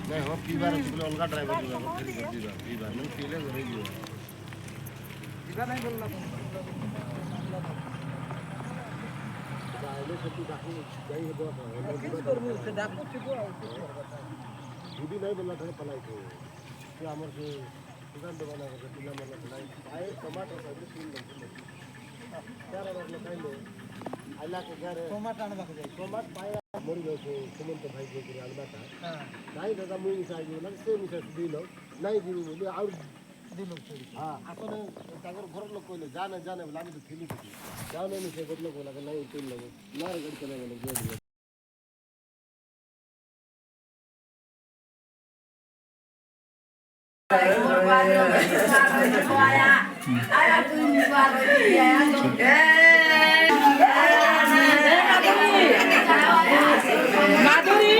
नहीं हो पीबार उसको अलग ड्राइवर जो फिर कर दीजिए पीबार मैंने पीले घर ही जो पीबार नहीं बोलना गाइले से तू डाकू गई है दो किस करू से डाकू छिपो और किस करता दूधी नहीं बोलना था पलाई को कि हमर से दुकान दबाना है पिला मतलब पलाई आए टमाटर सब तीन दिन चार बार लगाई लो आइला के घर टमाटर आने बाकी जाए टमाटर पाया मरी गयो से सुमंत भाई के करे आलबा था हां नहीं दादा मुई साइज लग से मिसे दिलो नहीं दिलो बोले और दिलो छोड़ी हां अपन तागर घर लोग कोइले जाने जाने बोला तो थीली थी जाने मिसे गोद लोग बोला नहीं तीन लोग मार गड़ चले गए जोड़ माधुरी